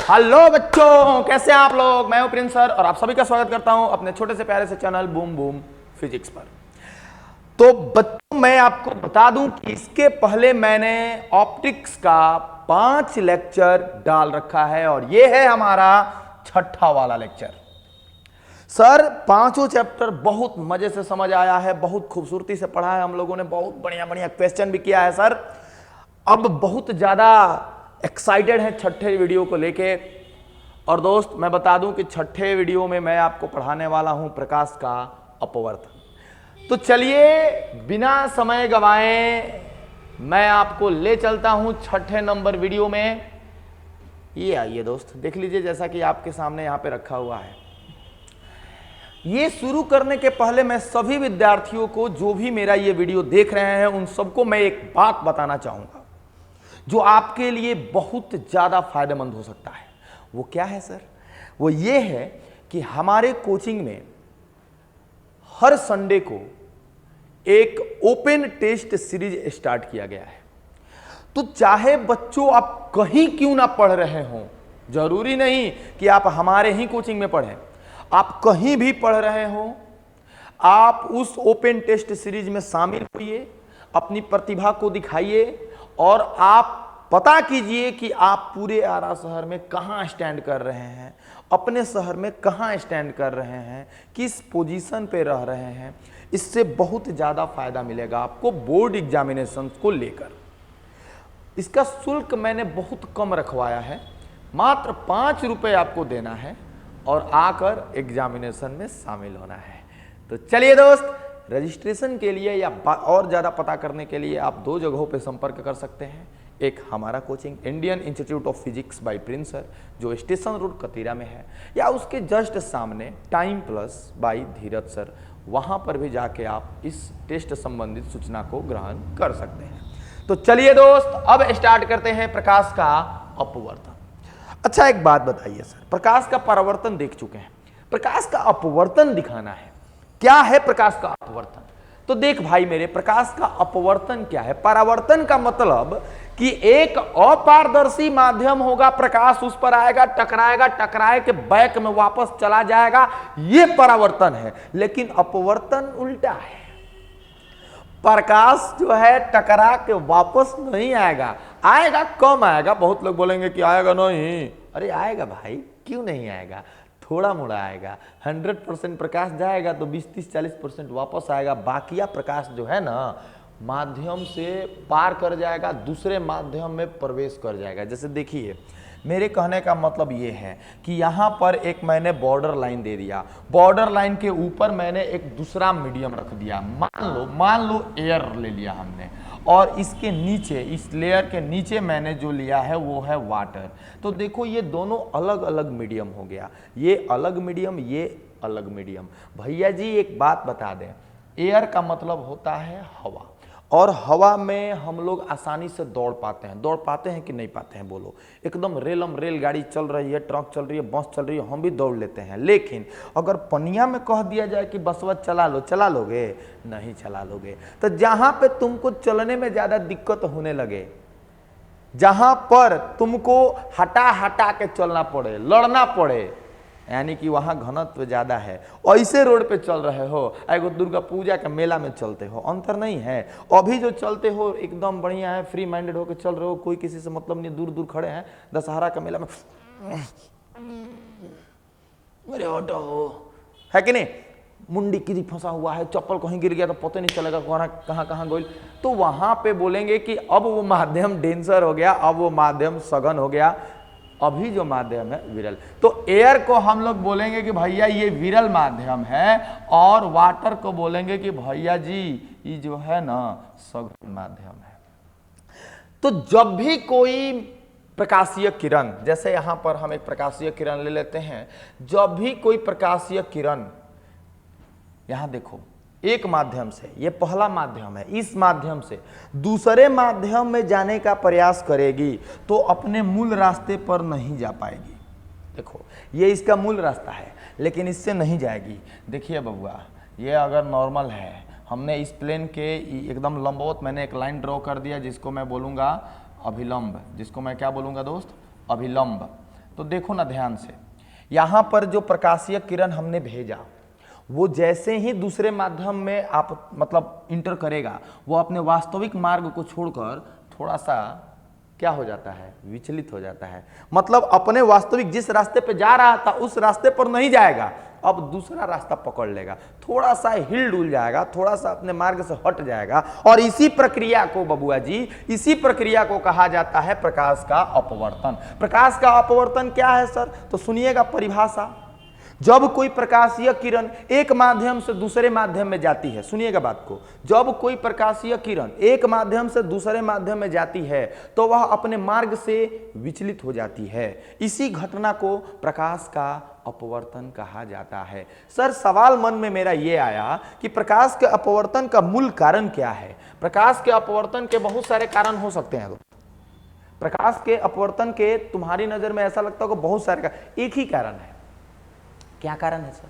Hello बच्चों, कैसे हैं आप लोग। मैं हूं प्रिंस सर और आप सभी का स्वागत करता हूं अपने छोटे से प्यारे से चैनल बूम बूम फिजिक्स पर। तो बच्चों, मैं आपको बता दूं कि इसके पहले मैंने ऑप्टिक्स का 5 लेक्चर डाल रखा है और यह है हमारा छठा वाला लेक्चर। सर, पांचों चैप्टर बहुत मजे से समझ आया है, बहुत खूबसूरती से पढ़ा है हम लोगों ने, बहुत बढ़िया बढ़िया क्वेश्चन भी किया है सर। अब बहुत ज्यादा एक्साइटेड है छठे वीडियो को लेके। और दोस्त, मैं बता दूं कि छठे वीडियो में मैं आपको पढ़ाने वाला हूं प्रकाश का अपवर्तन। तो चलिए बिना समय गवाए मैं आपको ले चलता हूं छठे नंबर वीडियो में। ये आइए दोस्त, देख लीजिए जैसा कि आपके सामने यहां पे रखा हुआ है। ये शुरू करने के पहले मैं सभी विद्यार्थियों को, जो भी मेरा ये वीडियो देख रहे हैं, उन सबको मैं एक बात बताना चाहूंगा जो आपके लिए बहुत ज्यादा फायदेमंद हो सकता है। वो क्या है सर? वो ये है कि हमारे कोचिंग में हर संडे को एक ओपन टेस्ट सीरीज स्टार्ट किया गया है। तो चाहे बच्चों आप कहीं क्यों ना पढ़ रहे हों, जरूरी नहीं कि आप हमारे ही कोचिंग में पढ़ें, आप कहीं भी पढ़ रहे हो, आप उस ओपन टेस्ट सीरीज में शामिल होइए, अपनी प्रतिभा को दिखाइए और आप पता कीजिए कि आप पूरे आरा शहर में कहां स्टैंड कर रहे हैं, अपने शहर में कहां स्टैंड कर रहे हैं, किस पोजीशन पे रह रहे हैं। इससे बहुत ज़्यादा फायदा मिलेगा आपको बोर्ड एग्जामिनेशन को लेकर। इसका शुल्क मैंने बहुत कम रखवाया है, मात्र 5 रुपये आपको देना है और आकर एग्जामिनेशन में शामिल होना है। तो चलिए दोस्त, रजिस्ट्रेशन के लिए या और ज़्यादा पता करने के लिए आप 2 जगहों पे संपर्क कर सकते हैं। एक हमारा coaching Indian institute of physics bye Prince sir, जो स्टेशन रोड कतीरा में है, या उसके जस्ट सामने time plus by Dheeraj sir, वहाँ पर भी जाके आप इस टेस्ट संबंधित सूचना को ग्रहण कर सकते हैं। तो चलिए दोस्त, अब स्टार्ट करते हैं प्रकाश का अपवर्तन। अच्छा, एक बात बताइए सर, प्रकाश का परावर्तन देख चुके हैं, प्रकाश का अपवर्तन दिखाना है। क्या है प्रकाश का अपवर्तन? तो देख भाई मेरे, प्रकाश का अपवर्तन क्या है? परावर्तन का मतलब कि एक अपारदर्शी माध्यम होगा, प्रकाश उस पर आएगा, टकराएगा, टकराए के बैक में वापस चला जाएगा, यह परावर्तन है। लेकिन अपवर्तन उल्टा है, प्रकाश जो है टकरा के वापस नहीं आएगा, आएगा कम आएगा। बहुत लोग बोलेंगे कि आएगा नहीं, अरे आएगा भाई, क्यों नहीं आएगा, थोड़ा मोड़ा आएगा। 100% प्रकाश जाएगा तो 20-30-40% वापस आएगा। बाकिया प्रकाश जो है ना, माध्यम से पार कर जाएगा, दूसरे माध्यम में प्रवेश कर जाएगा। जैसे देखिए, मेरे कहने का मतलब ये है कि यहाँ पर एक मैंने बॉर्डर लाइन दे दिया, बॉर्डर लाइन के ऊपर मैंने एक दूसरा मीडियम रख दिया। मान लो एयर ले लिया हमने, और इसके नीचे, इस लेयर के नीचे मैंने जो लिया है वो है वाटर। तो देखो, ये दोनों अलग अलग मीडियम हो गया, ये अलग मीडियम, ये अलग मीडियम। भैया जी एक बात बता दें, एयर का मतलब होता है हवा, और हवा में हम लोग आसानी से दौड़ पाते हैं कि नहीं पाते हैं बोलो? एकदम रेलगाड़ी चल रही है, ट्रक चल रही है, बस चल रही है, हम भी दौड़ लेते हैं। लेकिन अगर पनिया में कह दिया जाए कि बसवा चला लो, चला लोगे? नहीं चला लोगे। तो जहां पे तुमको चलने में ज्यादा दिक्कत होने लगे, जहां पर तुमको हटा हटा के चलना पड़े, लड़ना पड़े, यानी कि वहां घनत्व ज्यादा है, ऐसे रोड पे चल रहे हो, एगो दुर्गा पूजा के मेला में चलते हो, अंतर नहीं है। अभी जो चलते हो एकदम बढ़िया है, फ्री माइंडेड होकर चल रहे हो, कोई किसी से मतलब नहीं, दूर दूर खड़े हैं, दशहरा के मेला में मेरे ऑटो हो, है कि नहीं, मुंडी किसी फंसा हुआ है, चप्पल कहीं गिर गया तो पता नहीं चलेगा कहाँ कहाँ गोल। तो वहां पे बोलेंगे कि अब वो माध्यम डेंसर हो गया, अब वो माध्यम सघन हो गया, अभी जो माध्यम है विरल। तो एयर को हम लोग बोलेंगे कि भैया ये विरल माध्यम है, और वाटर को बोलेंगे कि भैया जी ये जो है ना सघन माध्यम है। तो जब भी कोई प्रकाशीय किरण, जैसे यहां पर हम एक प्रकाशीय किरण ले लेते हैं, जब भी कोई प्रकाशीय किरण यहां देखो, एक माध्यम से, ये पहला माध्यम है, इस माध्यम से दूसरे माध्यम में जाने का प्रयास करेगी तो अपने मूल रास्ते पर नहीं जा पाएगी। देखो, ये इसका मूल रास्ता है, लेकिन इससे नहीं जाएगी। देखिए बबुआ, ये अगर नॉर्मल है, हमने इस प्लेन के एकदम लंबवत मैंने एक लाइन ड्रॉ कर दिया, जिसको मैं बोलूँगा अभिलंब, जिसको मैं क्या बोलूँगा दोस्त? अभिलंब। तो देखो ना ध्यान से, यहां पर जो प्रकाशीय किरण हमने भेजा वो जैसे ही दूसरे माध्यम में आप मतलब इंटर करेगा, वो अपने वास्तविक मार्ग को छोड़कर थोड़ा सा क्या हो जाता है, विचलित हो जाता है। मतलब अपने वास्तविक जिस रास्ते पे जा रहा था उस रास्ते पर नहीं जाएगा, अब दूसरा रास्ता पकड़ लेगा, थोड़ा सा हिल डुल जाएगा, थोड़ा सा अपने मार्ग से हट जाएगा। और इसी प्रक्रिया को बबुआ जी, इसी प्रक्रिया को कहा जाता है प्रकाश का अपवर्तन। प्रकाश का अपवर्तन क्या है सर? तो सुनिएगा परिभाषा। जब कोई प्रकाशीय किरण एक माध्यम से दूसरे माध्यम में जाती है, सुनिएगा बात को, जब कोई प्रकाशीय किरण एक माध्यम से दूसरे माध्यम में जाती है तो वह अपने मार्ग से विचलित हो जाती है। इसी घटना को प्रकाश का अपवर्तन कहा जाता है। सर सवाल मन में मेरा यह आया कि प्रकाश के अपवर्तन का मूल कारण क्या है? प्रकाश के अपवर्तन के बहुत सारे कारण हो सकते हैं। प्रकाश के अपवर्तन के तुम्हारी नजर में ऐसा लगता होगा बहुत सारे, एक ही कारण है। क्या कारण है सर?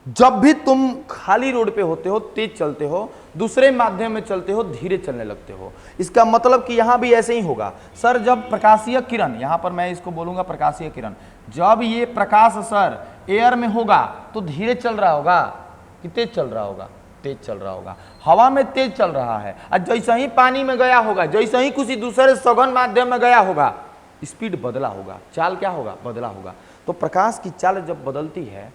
जब भी तुम खाली रोड पे होते हो, तेज चलते हो, दूसरे माध्यम में चलते हो, धीरे चलने लगते हो। इसका मतलब कि यहां भी ऐसे ही होगा सर। जब प्रकाशीय किरण, यहां पर मैं इसको बोलूंगा प्रकाशीय किरण, जब ये प्रकाश सर एयर में होगा तो धीरे चल रहा होगा कि तेज चल रहा होगा? तेज चल रहा होगा। हवा में तेज चल रहा है, और जैसे ही पानी में गया होगा, जैसे ही किसी दूसरे सघन माध्यम में गया होगा, स्पीड बदला होगा, चाल क्या होगा, बदला होगा। तो प्रकाश की चाल जब बदलती है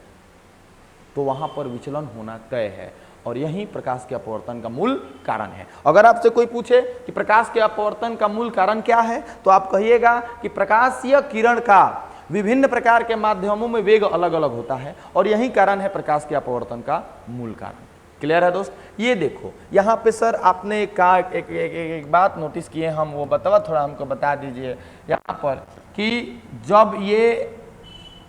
तो वहां पर विचलन होना तय है, और यही प्रकाश के अपवर्तन का मूल कारण है। अगर आपसे कोई पूछे कि प्रकाश के अपवर्तन का मूल कारण क्या है, तो आप कहिएगा कि प्रकाशीय किरण का विभिन्न प्रकार के माध्यमों में वेग अलग अलग होता है, और यही कारण है प्रकाश के अपवर्तन का मूल कारण। क्लियर है दोस्त? ये देखो यहाँ पे सर आपने एक बात नोटिस किए, हम वो थोड़ा हमको बता दीजिए यहाँ पर कि जब ये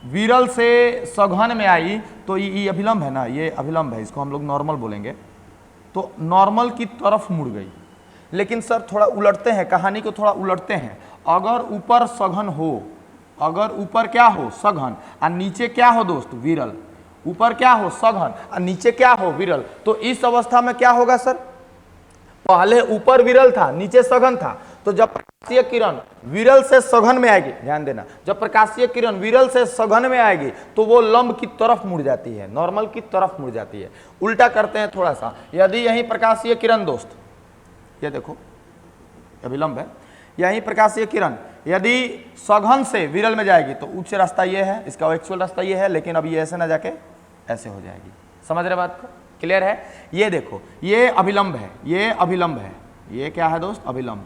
विरल से सघन में आई तो ये अभिलंब है ना, ये अभिलंब है, इसको हम लोग नॉर्मल बोलेंगे, तो नॉर्मल की तरफ मुड़ गई। लेकिन सर थोड़ा उलटते हैं, कहानी को थोड़ा उलटते हैं। अगर ऊपर सघन हो, अगर ऊपर क्या हो, सघन, और नीचे क्या हो दोस्त, विरल, ऊपर क्या हो, सघन, और नीचे क्या हो, विरल, तो इस अवस्था में क्या होगा सर? पहले ऊपर विरल था, नीचे सघन था, तो जब प्रकाशीय किरण विरल से सघन में आएगी, ध्यान देना, जब प्रकाशीय किरण विरल से सघन में आएगी तो वो लंब की तरफ मुड़ जाती है, नॉर्मल की तरफ मुड़ जाती है। उल्टा करते हैं थोड़ा सा, यदि यही प्रकाशीय किरण दोस्त, ये देखो अभिलंब है, यही प्रकाशीय किरण यदि सघन से विरल में जाएगी तो उच्च रास्ता ये है, इसका एक्चुअल रास्ता ये है, लेकिन अब ये ऐसे ना जाके ऐसे हो जाएगी। समझ रहे बात को? क्लियर है? ये देखो, ये अभिलंब है, ये अभिलंब है, ये क्या है दोस्त, अभिलंब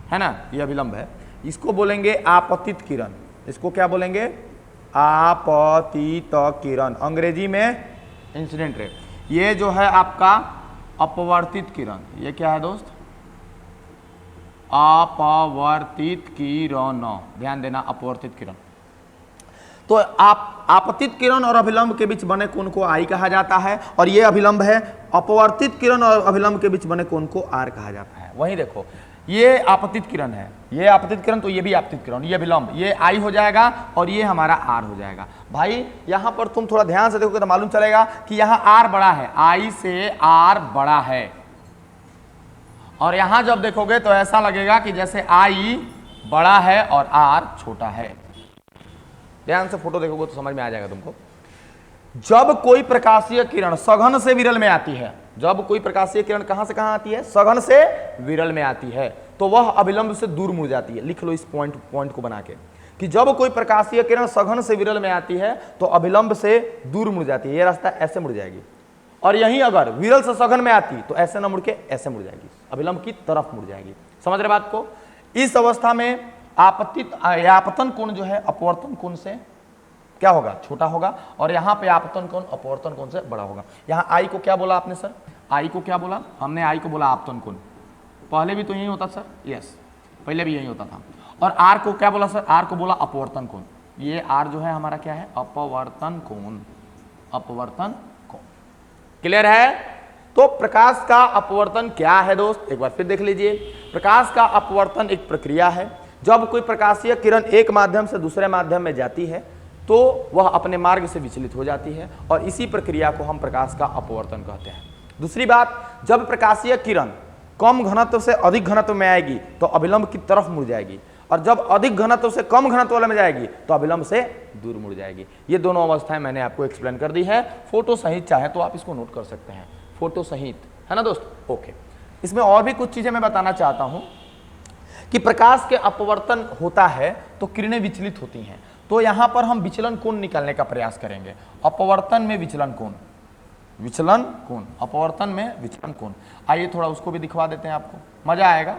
है ना, ये अभिलंब है। इसको बोलेंगे आपतित किरण। इसको क्या बोलेंगे? आपतित किरण, अंग्रेजी में इंसिडेंट रे। ये जो है आपका अपवर्तित किरण, ये क्या है दोस्त, अपवर्तित किरण, ध्यान देना, अपवर्तित किरण। तो आपतित किरण और अभिलंब के बीच बने कोण को आई कहा जाता है, और ये अभिलंब है। अपवर्तित किरण और अभिलंब के बीच बने कोण को आर कहा जाता है। वहीं देखो, ये आपतित किरण है, ये आपतित किरण, तो ये भी आपतित किरण, ये अभिलंब, ये आई हो जाएगा और ये हमारा आर हो जाएगा। भाई यहां पर तुम थोड़ा ध्यान से देखोगे तो मालूम चलेगा कि यहां आर बड़ा है, आई से आर बड़ा है, और यहां जब देखोगे तो ऐसा लगेगा कि जैसे आई बड़ा है और आर छोटा है। ध्यान से फोटो देखोगे तो समझ में आ जाएगा तुमको। जब कोई प्रकाशीय किरण सघन से विरल में आती है, जब कोई प्रकाशीय किरण कहां से कहां आती है, सघन से विरल में आती है, तो वह अभिलंब से दूर मुड़ जाती है। लिख लो इस पॉइंट को बना के कि जब कोई प्रकाशीय किरण सघन से विरल में आती है तो अभिलंब से दूर मुड़ जाती है, ये रास्ता ऐसे मुड़ जाएगी। और यहीं अगर विरल से सघन में आती तो ऐसे ना मुड़ के ऐसे मुड़ जाएगी, अभिलंब की तरफ मुड़ जाएगी। समझ रहे बात को? इस अवस्था में आपतन कोण जो है अपवर्तन कोण से क्या होगा, छोटा होगा, और यहाँ पे आपतन कोण अपवर्तन कोण से बड़ा होगा। यहाँ आई को क्या बोला आपने सर? आई को क्या बोला हमने? आई को बोला आपतन कोण। पहले भी तो यही होता सर, यस, पहले भी यही होता था। और आर को क्या बोला सर? आर को बोला अपवर्तन कोण। ये आर जो है हमारा क्या है? अपवर्तन कोण, अपवर्तन कोण। क्लियर है? तो प्रकाश का अपवर्तन क्या है दोस्त, एक बार फिर देख लीजिए। प्रकाश का अपवर्तन एक प्रक्रिया है। जब कोई प्रकाशीय किरण एक माध्यम से दूसरे माध्यम में जाती है तो वह अपने मार्ग से विचलित हो जाती है, और इसी प्रक्रिया को हम प्रकाश का अपवर्तन कहते हैं। दूसरी बात, जब प्रकाशीय किरण कम घनत्व से अधिक घनत्व में आएगी तो अभिलंब की तरफ मुड़ जाएगी, और जब अधिक घनत्व से कम घनत्व वाले में जाएगी तो अभिलंब से दूर मुड़ जाएगी। ये दोनों अवस्थाएं मैंने आपको एक्सप्लेन कर दी है, फोटो सहित चाहे तो आप इसको नोट कर सकते हैं, फोटो सहित, है ना दोस्त। ओके, इसमें और भी कुछ चीजें मैं बताना चाहता हूं कि प्रकाश के अपवर्तन होता है तो किरणें विचलित होती हैं, तो यहां पर हम विचलन कोण निकालने का प्रयास करेंगे। अपवर्तन में विचलन कोण, विचलन कोण, अपवर्तन में विचलन कोण, आइए थोड़ा उसको भी दिखवा देते हैं, आपको मजा आएगा।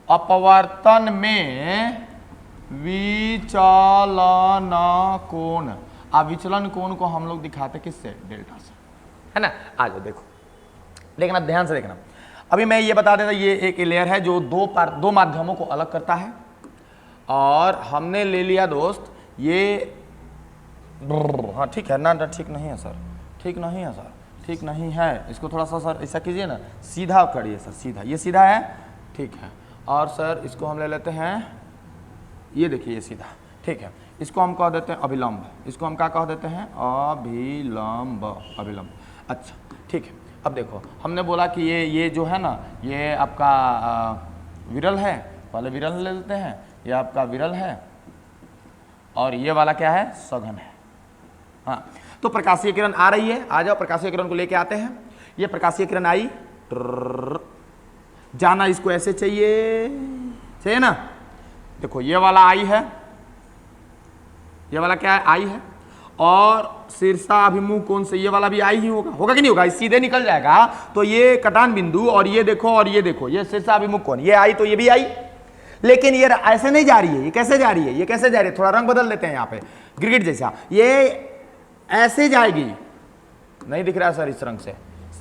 अपवर्तन में विचलन कोण, अब विचलन कोण को हम लोग दिखाते किससे, डेल्टा से, है ना। आ जाओ देखो, देखना ध्यान से देखना। अभी मैं ये बता देता, ये एक लेयर है जो दो माध्यमों को अलग करता है, और हमने ले लिया दोस्त ये, हाँ ठीक है ना, ठीक नहीं है सर, ठीक नहीं है सर, ठीक नहीं है, इसको थोड़ा सा सर ऐसा कीजिए ना, सीधा करिए सर, सीधा, ये सीधा है, ठीक है। और सर इसको हम ले लेते हैं, ये देखिए ये सीधा, ठीक है। इसको हम कह देते हैं अभिलंब, इसको हम क्या कह देते हैं, अभिलंब, अभिलंब। अच्छा ठीक है, अब देखो हमने बोला कि ये जो है ना, ये आपका विरल है, पहले विरल ले लेते हैं, ये आपका विरल है, और ये वाला क्या है, सघन है। हाँ, तो प्रकाशीय किरण आ रही है, आ जाओ प्रकाशीय किरण को लेके आते हैं। ये प्रकाशीय किरण आई, जाना इसको ऐसे चाहिए, चाहिए ना। देखो ये वाला आई है, ये वाला क्या है, आई है, और शीर्षाभिमुख कोण से ये वाला भी आई ही होगा, होगा कि नहीं होगा, सीधे निकल जाएगा। तो ये कटान बिंदु और ये देखो, और ये देखो, ये शीर्षाभिमुख कोण, ये आई तो ये भी आई, लेकिन ये ऐसे नहीं जा रही है, ये कैसे जा रही है, ये कैसे जा रही है, थोड़ा रंग बदल लेते हैं यहाँ पे, गिरगिट जैसा, ये ऐसे जाएगी, नहीं दिख रहा है सर इस रंग से,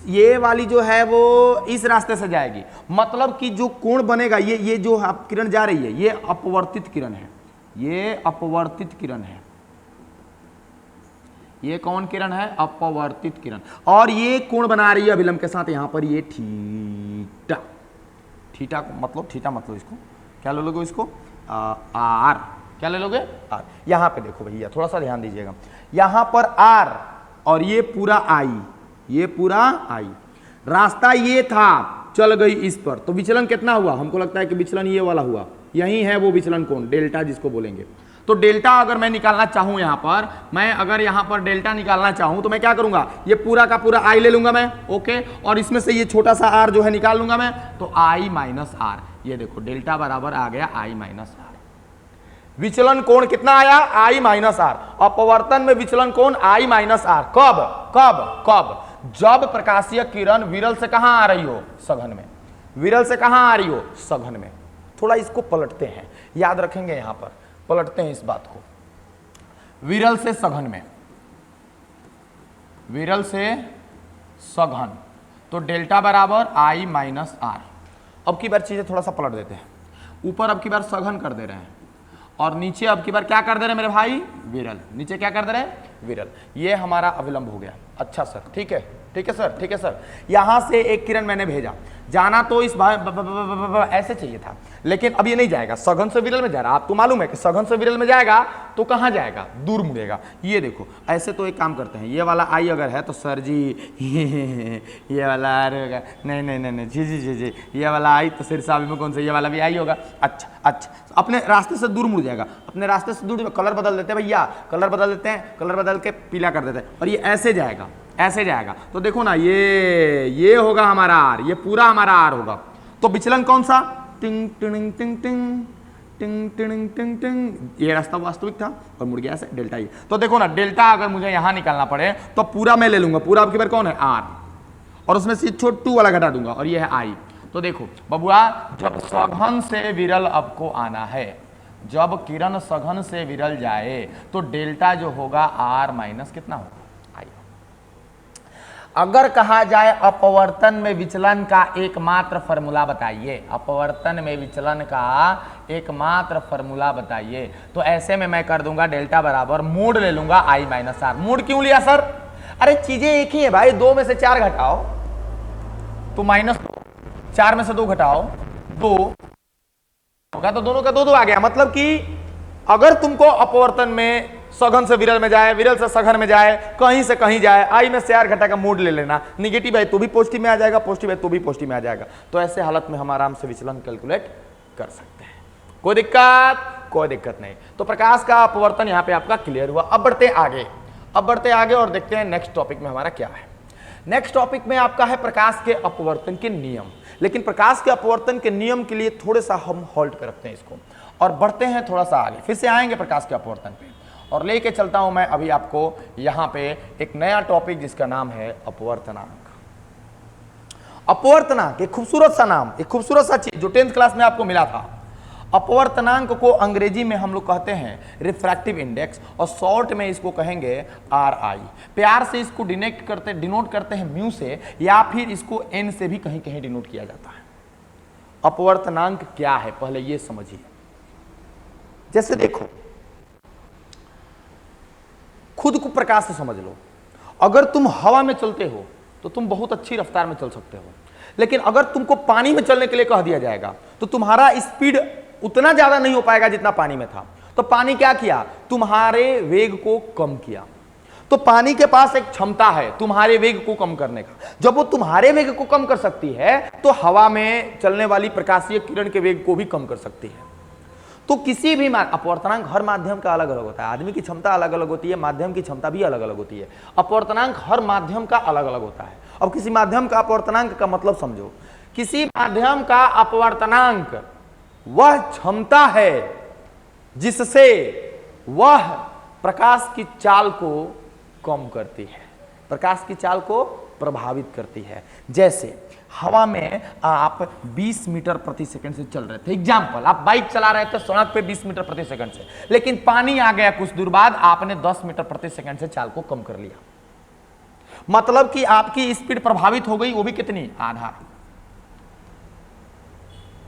ये वाली जो है वो इस रास्ते से जाएगी, मतलब कि जो कोण बनेगा, ये जो किरण जा रही है, ये अपवर्तित किरण है, ये अपवर्तित किरण है, ये कौन किरण है, अपवर्तित किरण, और ये कोण बना रही है अभिलंब के साथ यहां पर, ये थीटा, थीटा मतलब, थीटा मतलब इसको क्या ले लोगे, इसको आर, क्या ले लोगे, आर। यहां पे देखो भैया थोड़ा सा ध्यान दीजिएगा, यहां पर आर और ये पूरा आई, ये पूरा आई, रास्ता ये था, चल गई इस पर, तो विचलन कितना हुआ, हमको लगता है कि विचलन ये वाला हुआ, यही है वो विचलन कोण, डेल्टा जिसको बोलेंगे। तो डेल्टा अगर मैं निकालना चाहूं, यहां पर मैं अगर यहां पर डेल्टा निकालना चाहूं तो मैं क्या करूंगा, ये पूरा का पूरा आई ले लूंगा मैं, ओके, और इसमें से ये छोटा सा आर जो है निकाल लूंगा मैं, तो आई माइनस आर, ये देखो डेल्टा बराबर आ गया आई माइनस आर। विचलन कोण कितना आया, आई माइनस आर। अपवर्तन में विचलन कोण आई माइनस आर, कब कब कब, जब प्रकाशीय किरण विरल से कहां आ रही हो, सघन में, विरल से कहां आ रही हो, सघन में। थोड़ा इसको पलटते हैं, याद रखेंगे, यहां पर पलटते हैं इस बात को, विरल से सघन में, विरल से सघन, तो डेल्टा बराबर आई माइनस आर। अब की बार चीजें थोड़ा सा पलट देते हैं, ऊपर अब की बार सघन कर दे रहे हैं, और नीचे अब की बार क्या कर दे रहे हैं मेरे भाई, विरल, नीचे क्या कर दे रहे हैं, विरल। ये हमारा अविलंब हो गया। अच्छा सर, ठीक है, ठीक है सर, ठीक है सर। यहां से एक किरण मैंने भेजा, जाना तो इस ऐसे चाहिए था, लेकिन अब ये नहीं जाएगा, सघन से विरल में जा रहा है। आपको मालूम है कि सघन से विरल में जाएगा तो कहां जाएगा, दूर मुड़ेगा। ये देखो, ऐसे तो एक काम करते हैं, ये वाला आई अगर है तो सर जी ये वाला आर होगा, नहीं नहीं नहीं नहीं, जी जी जी जी, ये वाला आई तो शीर्षाभिमुख कोण से ये वाला भी आई होगा। अच्छा अच्छा, अपने रास्ते से दूर मुड़ जाएगा, अपने रास्ते से दूर, कलर बदल देते हैं भैया, कलर बदल देते हैं, कलर बदल के पीला कर देते हैं, और ये ऐसे जाएगा, ऐसे जाएगा। तो देखो ना, ये होगा हमारा आर, ये पूरा हमारा आर होगा। तो विचलन कौन सा, टिंग टिंग टिंग टिंग टिंग टिंग टिंग टिंग, ये रास्ता वास्तविक था और मुड़ गया ऐसे, डेल्टा ये। तो देखो ना, डेल्टा अगर मुझे यहां निकालना पड़े तो पूरा मैं ले लूंगा, पूरा आपकी बार कौन है, आर, और उसमें से छोटू वाला घटा दूंगा, और ये है आई। तो देखो बबुआ, जब सघन से विरल आपको आना है, जब किरण सघन से विरल जाए तो डेल्टा जो होगा आर माइनस कितना होगा, आई। अगर कहा जाए अपवर्तन में विचलन का एकमात्र फॉर्मूला बताइए, अपवर्तन में विचलन का एकमात्र फॉर्मूला बताइए, तो ऐसे में मैं कर दूंगा डेल्टा बराबर मोड ले लूंगा आई माइनस आर। मोड क्यों लिया सर, अरे चीजें एक ही है भाई, 2 में से 4 घटाओ तो माइनस, 4 में से 2 घटाओ 2 होगा, तो दोनों का 2 2 आ गया। मतलब कि अगर तुमको अपवर्तन में सघन से विरल में जाए, विरल से सघन में जाए, कहीं से कहीं जाए, आई में से आर घटा का मोड ले लेना, निगेटिव है तो भी पॉजिटिव में आ जाएगा, पॉजिटिव है तो भी पॉजिटिव में आ जाएगा। तो ऐसे हालत में हम आराम से विचलन कैलकुलेट कर सकते हैं। कोई दिक्कत? कोई दिक्कत नहीं। तो प्रकाश का अपवर्तन यहां पे आपका क्लियर हुआ। अब बढ़ते आगे और देखते हैं नेक्स्ट टॉपिक में हमारा क्या है। नेक्स्ट टॉपिक में आपका है प्रकाश के अपवर्तन के नियम। लेकिन प्रकाश के अपवर्तन के नियम के लिए थोड़े सा हम होल्ड पे रखते हैं इसको और बढ़ते हैं थोड़ा सा आगे, फिर से आएंगे प्रकाश के अपवर्तन पे और लेके चलता हूं मैं अभी आपको यहां पे एक नया टॉपिक जिसका नाम है अपवर्तनांक। अपवर्तनांक एक खूबसूरत सा नाम, एक खूबसूरत सा चीज जो 10th क्लास में आपको मिला था। अपवर्तनांक को अंग्रेजी में हम लोग कहते हैं रिफ्रैक्टिव इंडेक्स और शॉर्ट में इसको कहेंगे RI। प्यार से इसको डिनोट करते हैं म्यू से या फिर इसको N से भी कहीं कहीं डिनोट किया जाता है। अपवर्तनांक क्या है पहले ये समझिए। जैसे देखो, खुद को प्रकाश से समझ लो। अगर तुम हवा में चलते हो तो तुम बहुत अच्छी रफ्तार में चल सकते हो, लेकिन अगर तुमको पानी में चलने के लिए कह दिया जाएगा तो तुम्हारा स्पीड उतना ज्यादा नहीं हो पाएगा जितना पानी में था। तो पानी क्या किया? तुम्हारे वेग को कम किया। तो पानी के पास एक क्षमता है तुम्हारे वेग को कम करने का। जब वो तुम्हारे वेग को कम कर सकती है तो हवा में चलने वाली प्रकाशीय किरण के वेग को भी कम कर सकती है। तो किसी भी अपवर्तनांक हर माध्यम का अलग अलग होता है। आदमी की क्षमता अलग अलग होती है, माध्यम की क्षमता भी अलग अलग होती है। अपवर्तनांक हर माध्यम का अलग अलग होता है। अब किसी माध्यम का अपवर्तनांक का मतलब समझो। किसी माध्यम का अपवर्तनांक वह क्षमता है जिससे वह प्रकाश की चाल को कम करती है, प्रकाश की चाल को प्रभावित करती है। जैसे हवा में आप 20 मीटर प्रति सेकंड से चल रहे थे, एग्जाम्पल आप बाइक चला रहे थे सड़क पे 20 मीटर प्रति सेकंड से, लेकिन पानी आ गया कुछ दूर बाद, आपने 10 मीटर प्रति सेकंड से चाल को कम कर लिया। मतलब कि आपकी स्पीड प्रभावित हो गई, वो भी कितनी? आधा।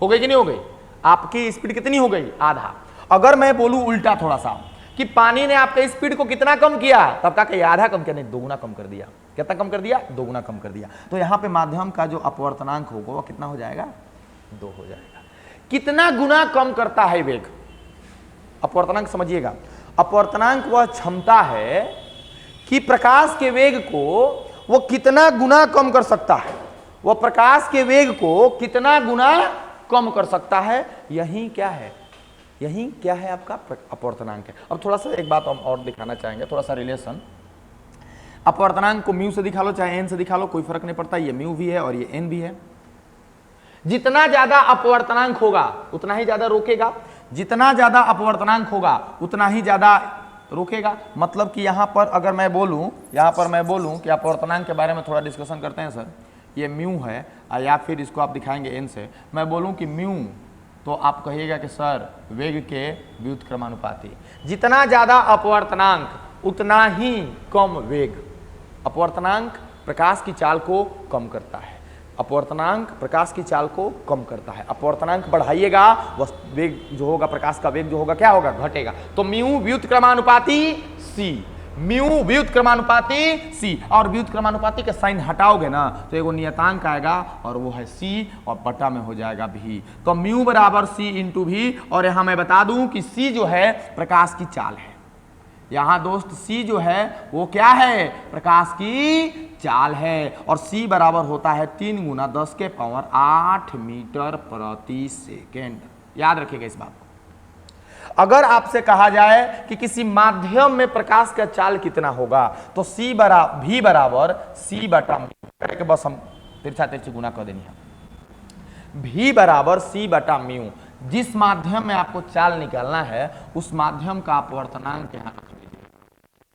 हो गई कि नहीं हो गई? आपकी स्पीड कितनी हो गई? आधा। अगर मैं बोलूं उल्टा थोड़ा सा कि पानी ने आपके स्पीड को कितना कम किया, तब का कहीं आधा कम किया नहीं, दोगुना कम कर दिया। कितना कम कर दिया? दोगुना कम कर दिया। तो यहां पे माध्यम का जो अपवर्तनांक होगा वो कितना हो जाएगा? 2 हो जाएगा। कितना गुना कम करता है वेग? अपवर्तनांक समझिएगा। अपवर्तनांक वह क्षमता है कि प्रकाश के वेग को वो कितना गुना कम कर सकता है, वह प्रकाश के वेग को कितना गुना कम कर सकता है। यही क्या है? यही क्या है? आपका अपवर्तनांक है। अब थोड़ा सा एक बात हम और दिखाना चाहेंगे, थोड़ा सा रिलेशन। अपवर्तनांक को म्यू से दिखा लो चाहे एन से दिखा लो, कोई फर्क नहीं पड़ता। ये म्यू भी है और ये एन भी है। जितना ज्यादा अपवर्तनांक होगा उतना ही ज्यादा रोकेगा, जितना ज्यादा अपवर्तनांक होगा उतना ही ज्यादा रोकेगा। मतलब कि यहां पर अगर मैं बोलूं, कि अपवर्तनांक के बारे में थोड़ा डिस्कशन करते हैं सर, ये म्यू है या फिर इसको आप दिखाएंगे एन से। मैं बोलूं कि म्यू, तो आप कहिएगा कि सर वेग के व्युत्क्रमानुपाती। जितना ज्यादा अपवर्तनांक उतना ही कम वेग। अपवर्तनांक प्रकाश की चाल को कम करता है, अपवर्तनांक प्रकाश की चाल को कम करता है। अपवर्तनांक बढ़ाइएगा, वेग जो होगा, प्रकाश का वेग जो होगा क्या होगा? घटेगा। तो म्यू व्युत्क्रमानुपाती सी, म्यू व्युत्क्रमानुपाती सी, और व्युत्क्रमानुपाती का साइन हटाओगे ना तो एगो नियतांक आएगा और वो है सी और बटा में हो जाएगा भी। तो म्यू बराबर सी इंटू भी। और यहां मैं बता दूं कि सी जो है प्रकाश की चाल है। यहां दोस्त सी जो है वो क्या है? प्रकाश की चाल है। और सी बराबर होता है 3 गुना 10 के पावर 8 मीटर प्रति सेकेंड। याद रखिएगा इस बात को। अगर आपसे कहा जाए कि किसी माध्यम में प्रकाश का चाल कितना होगा तो वी बराबर सी बटा म्यू, बस हम तिरछा तिरछी गुना कर देनी है। भी बराबर सी बटा म्यू। जिस माध्यम में आपको चाल निकालना है उस माध्यम का अपवर्तनांक यहाँ रख लीजिए,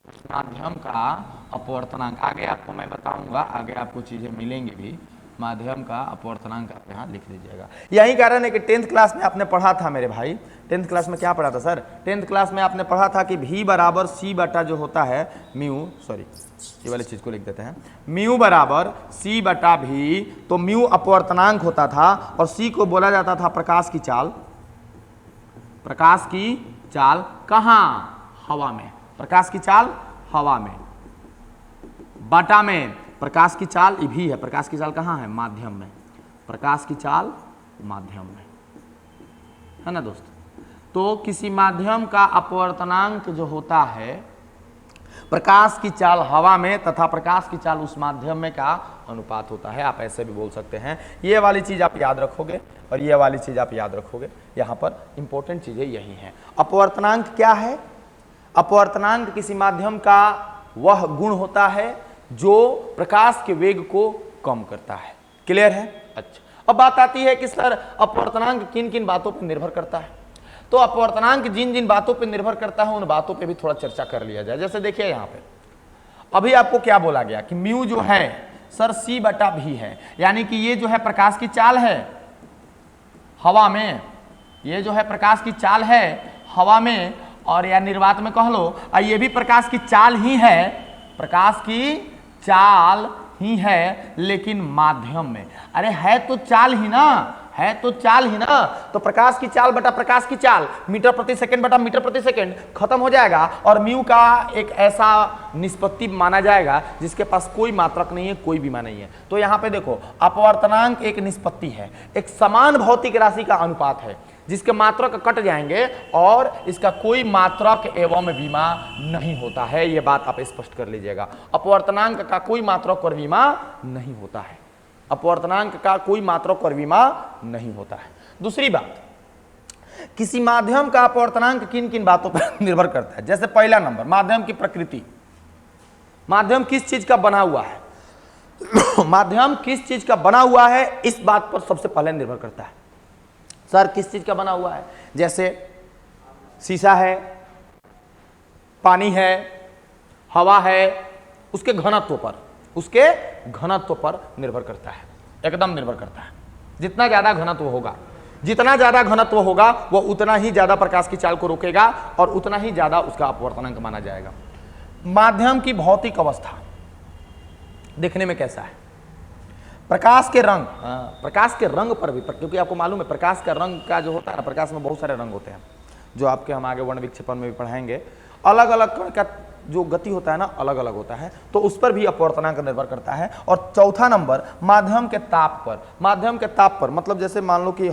उस माध्यम का अपवर्तनांक। आगे आपको मैं बताऊंगा, आगे आपको चीजें मिलेंगी भी। माध्यम का अपवर्तनांक आप यहाँ लिख लीजिएगा। यही कारण है कि 10th क्लास में आपने पढ़ा था मेरे भाई, 10th क्लास में क्या पढ़ा था सर? 10th क्लास में आपने पढ़ा था कि भी बराबर सी बटा जो होता है म्यू, सॉरी ये वाली चीज को लिख देते हैं, म्यू बराबर सी बटा भी। तो म्यू अपवर्तनांक होता था और सी को बोला जाता था प्रकाश की चाल। प्रकाश की चाल कहाँ? हवा में। प्रकाश की चाल हवा में, बटा में प्रकाश की चाल भी है। प्रकाश की चाल कहाँ है? माध्यम में। प्रकाश की चाल माध्यम में है ना दोस्त। तो किसी माध्यम का अपवर्तनांक जो होता है प्रकाश की चाल हवा में तथा प्रकाश की चाल उस माध्यम में का अनुपात होता है। आप ऐसे भी बोल सकते हैं। ये वाली चीज आप याद रखोगे और ये वाली चीज आप याद रखोगे। यहां पर इंपॉर्टेंट चीजें यही हैं। अपवर्तनांक क्या है? अपवर्तनांक किसी माध्यम का वह गुण होता है जो प्रकाश के वेग को कम करता है। क्लियर है? अच्छा, अब बात आती है कि सर अपवर्तनांक किन किन बातों पर निर्भर करता है। तो अपवर्तनांक जिन जिन बातों पर निर्भर करता है उन बातों पे भी थोड़ा चर्चा कर लिया जाए। जैसे देखिए यहां पे अभी आपको क्या बोला गया कि म्यू जो है सर c/v है, यानी कि ये जो है प्रकाश की चाल है हवा में, ये जो है प्रकाश की चाल है हवा में, और या निर्वात में कह लो, ये भी प्रकाश की चाल ही है, प्रकाश की चाल ही है, लेकिन माध्यम में। अरे है तो चाल ही ना, है तो चाल ही ना। तो प्रकाश की चाल बटा प्रकाश की चाल, मीटर प्रति सेकंड बटा मीटर प्रति सेकंड खत्म हो जाएगा, और म्यू का एक ऐसा निष्पत्ति माना जाएगा जिसके पास कोई मात्रक नहीं है, कोई बीमा नहीं है। तो यहां पे देखो अपवर्तनांक एक निष्पत्ति है, एक समान भौतिक राशि का अनुपात है जिसके मात्रक कट जाएंगे और इसका कोई मात्रक एवं बीमा नहीं होता है। यह बात आप स्पष्ट कर लीजिएगा। अपवर्तनांक का कोई मात्रक और बीमा नहीं होता है। अपवर्तनांक का कोई मात्रक और बीमा नहीं होता है। दूसरी बात, किसी माध्यम का अपवर्तनांक किन किन बातों पर निर्भर करता है। जैसे पहला नंबर, माध्यम की प्रकृति। माध्यम किस चीज का बना हुआ है माध्यम किस चीज का बना हुआ है, इस बात पर सबसे पहले निर्भर करता है। सर किस चीज का बना हुआ है? जैसे शीशा है, पानी है, हवा है, उसके घनत्व पर, उसके घनत्व पर निर्भर करता है, एकदम निर्भर करता है। जितना ज्यादा घनत्व होगा, जितना ज्यादा घनत्व होगा वो उतना ही ज्यादा प्रकाश की चाल को रोकेगा और उतना ही ज्यादा उसका अपवर्तनांक माना जाएगा। माध्यम की भौतिक अवस्था देखने में कैसा है? प्रकाश के रंग, प्रकाश के रंग पर भी, क्योंकि आपको मालूम है प्रकाश का रंग का जो होता है, प्रकाश में बहुत सारे रंग होते हैं जो आपके हम आगे वर्ण विक्षेपण में भी पढ़ाएंगे। अलग अलग कण का जो गति होता है ना, अलग अलग होता है, तो उस पर भी अपवर्तनांक निर्भर करता है। और चौथा नंबर, माध्यम के ताप पर। माध्यम के ताप पर मतलब जैसे मान लो कि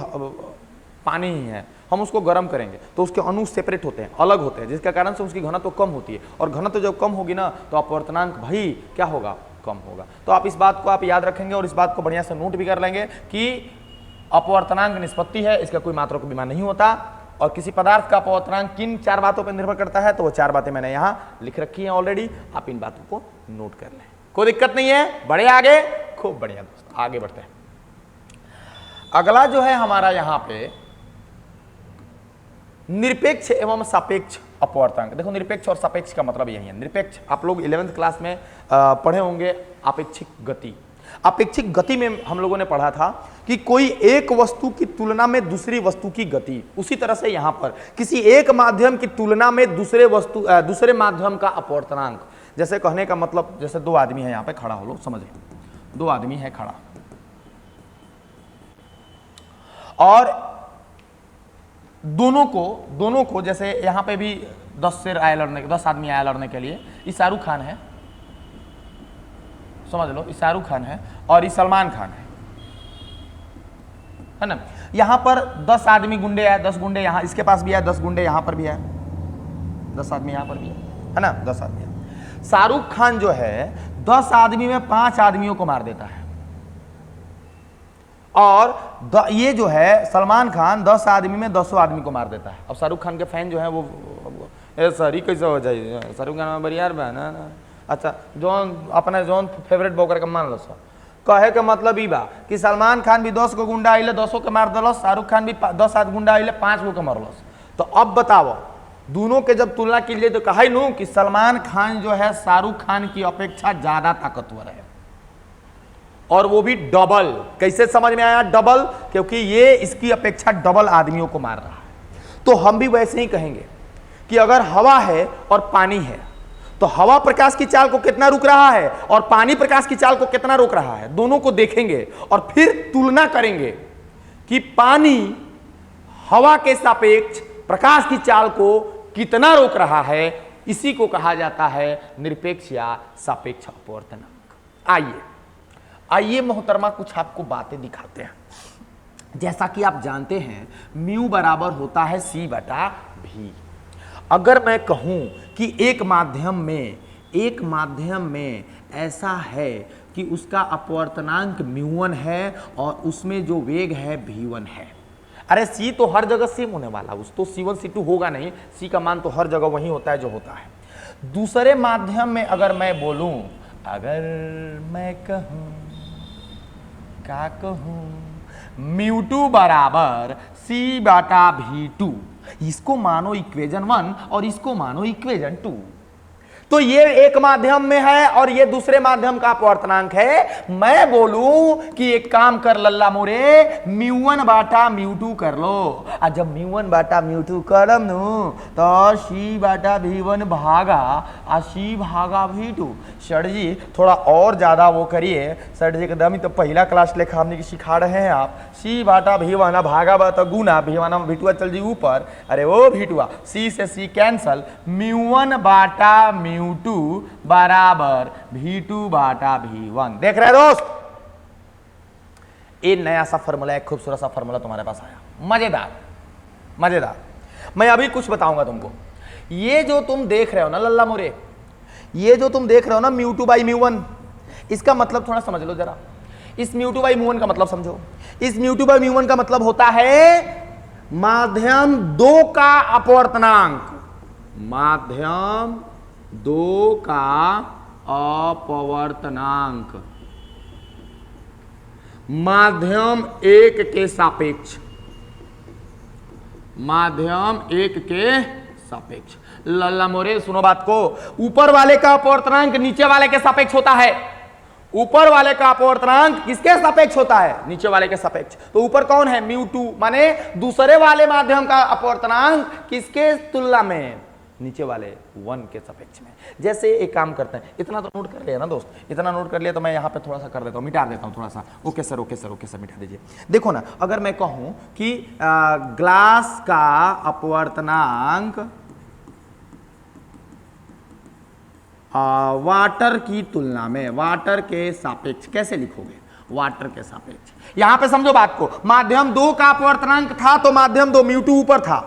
पानी ही है, हम उसको गर्म करेंगे तो उसके अणु सेपरेट होते हैं, अलग होते हैं, जिसके कारण से उसकी घनत्व कम होती है, और घनत्व जब कम होगी ना तो अपवर्तनांक भाई क्या होगा? कम होगा। तो आप इस बात को आप याद रखेंगे और इस बात को बढ़िया से नोट भी कर लेंगे कि अपवर्तनांक निष्पत्ति है, इसका कोई मात्रक बीमा नहीं होता। और किसी पदार्थ का अपवर्तनांक किन चार बातों पर निर्भर करता है, तो वो चार बातें मैंने यहां लिख रखी हैं ऑलरेडी, आप इन बातों को नोट कर लें, कोई दिक्कत नहीं है। बढ़े आगे, खूब बढ़िया दोस्त, आगे बढ़ते हैं। अगला जो है हमारा यहां पे निरपेक्ष एवं सापेक्ष अपवर्तनांक। देखो निरपेक्ष और सापेक्ष का मतलब यही है। निरपेक्ष आप लोग 11वीं क्लास में पढ़े होंगे, अपेक्षिक गति। अपेक्षिक गति में हम लोगों ने पढ़ा था कि कोई एक वस्तु की तुलना में दूसरी वस्तु की गति, उसी तरह से यहां पर किसी एक माध्यम की तुलना में दूसरे माध्यम का अपवर्तनांक। जैसे कहने का मतलब, जैसे दो आदमी है यहां पे खड़ा हो, लो समझे, दो आदमी है खड़ा, और दोनों को जैसे यहां पे भी 10 आदमी आया लड़ने के लिए। ये शाहरुख खान है, समझ लो, ये शाहरुख खान है और ये सलमान खान है ना। यहां पर 10 आदमी गुंडे आए, 10 गुंडे यहां इसके पास भी आए, 10 गुंडे यहां पर भी आए, 10 आदमी यहां पर भी है ना, 10 आदमी है। शाहरुख खान जो है 10 आदमी में 5 आदमियों को मार देता है, और ये जो है सलमान खान 10 आदमी में 200 आदमी को मार देता है। अब शाहरुख खान के फैन जो है वो सर ही कैसे हो जाए, शाहरुख खान बरियार बहन है ना। अच्छा, जोन अपने जोन फेवरेट बॉकर का मान लो सर, कहे के मतलब ई बा कि सलमान खान भी 10 को गुंडा आइले 200 के मार दिलस, शाहरुख खान भी 10 गुंडा आइले 5 को मारलस। तो अब बताओ दोनों के जब तुलना कीजिए तो कहा नू कि सलमान खान जो है शाहरुख खान की अपेक्षा ज्यादा ताकतवर है, और वो भी डबल। कैसे समझ में आया डबल? क्योंकि ये इसकी अपेक्षा डबल आदमियों को मार रहा है। तो हम भी वैसे ही कहेंगे कि अगर हवा है और पानी है तो हवा प्रकाश की चाल को कितना रोक रहा है और पानी प्रकाश की चाल को कितना रोक रहा है, दोनों को देखेंगे और फिर तुलना करेंगे कि पानी हवा के सापेक्ष प्रकाश की चाल को कितना रोक रहा है। इसी को कहा जाता है निरपेक्ष या सापेक्ष अपवर्तनांक। आइए मोहतरमा कुछ आपको बातें दिखाते हैं। जैसा कि आप जानते हैं म्यू बराबर होता है c/v। अगर मैं कहूं कि एक माध्यम में एक माध्यम में ऐसा है कि उसका अपवर्तनांक म्यू1 है और उसमें जो वेग है v1 है। अरे c तो हर जगह सेम होने वाला, उस तो c1 c2 होगा नहीं, c का मान तो हर जगह वही होता है जो होता है। दूसरे माध्यम में अगर मैं बोलूं, अगर मैं कहूं, क्या कहूं, μ2 बराबर c बटा v2, इसको मानो इक्वेशन 1 और इसको मानो इक्वेशन 2। तो ये एक माध्यम में है और ये दूसरे माध्यम का अपवर्तनांक है। मैं बोलूं कि एक काम कर लल्ला मोरे, μ1 बाटा μ2 कर लो, और जब μ1 बाटा μ2 करम नु तो c बाटा v1 भागा और c भागा v2। सर जी थोड़ा और ज्यादा वो करिए, सर जी एकदम ही तो पहला क्लास लेखा हमने सिखा रहे हैं आप। c बाटा v1 भागा बा तो गुना, v1 v2 चल जी ऊपर, अरे वो v2 c से c कैंसल, μ1 बाटा μ2 बराबर v2 बाटा v1। देख रहे दोस्त, ये नया सा फॉर्मूला, एक खूबसूरत सा फॉर्मूला तुम्हारे पास आया, मजेदार मजेदार। मैं अभी कुछ बताऊंगा तुमको। ये जो तुम देख रहे हो ना लल्ला मोरे, ये जो तुम देख रहे हो ना μ2 बाई μ1, इसका मतलब थोड़ा समझ लो जरा। इस μ2 बाई μ1 का मतलब समझो। इस μ2 बाई μ1 का मतलब होता है माध्यम 2 का अपवर्तनांक, माध्यम 2 का अपवर्तनांक माध्यम 1 के सापेक्ष, माध्यम 1 के सापेक्ष। लल्ला मोरे सुनो बात को, ऊपर वाले का अपवर्तनांक नीचे वाले के सापेक्ष होता है। ऊपर वाले का अपवर्तनांक किसके सापेक्ष होता है? नीचे वाले के सापेक्ष। तो ऊपर कौन है? μ2, माने दूसरे वाले माध्यम का अपवर्तनांक किसके तुलना में? नीचे वाले 1 के सापेक्ष में। जैसे एक काम करते हैं, इतना तो नोट कर लिया ना दोस्त, इतना नोट कर लिया तो मैं यहाँ पे थोड़ा सा कर देता हूँ, मिटा देता हूँ थोड़ा सा। Okay sir, okay sir, okay sir, मिटा दीजिए। देखो ना, अगर मैं कहूँ कि ग्लास का अपवर्तनांक वाटर की तुलना में, वाटर के सापेक्ष कैसे लिखोगे? वाटर के सापेक्ष। यहां पे समझो बात को, माध्यम 2 का अपवर्तनांक था तो माध्यम 2 μ2 ऊपर था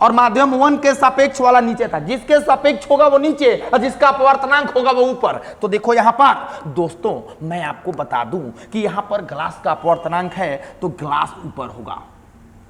और माध्यम 1 के सापेक्ष वाला नीचे था। जिसके सापेक्ष होगा वो नीचे और जिसका अपवर्तनांक होगा वो ऊपर। तो देखो यहां पर दोस्तों, मैं आपको बता दूं कि यहां पर ग्लास का अपवर्तनांक है तो ग्लास ऊपर होगा।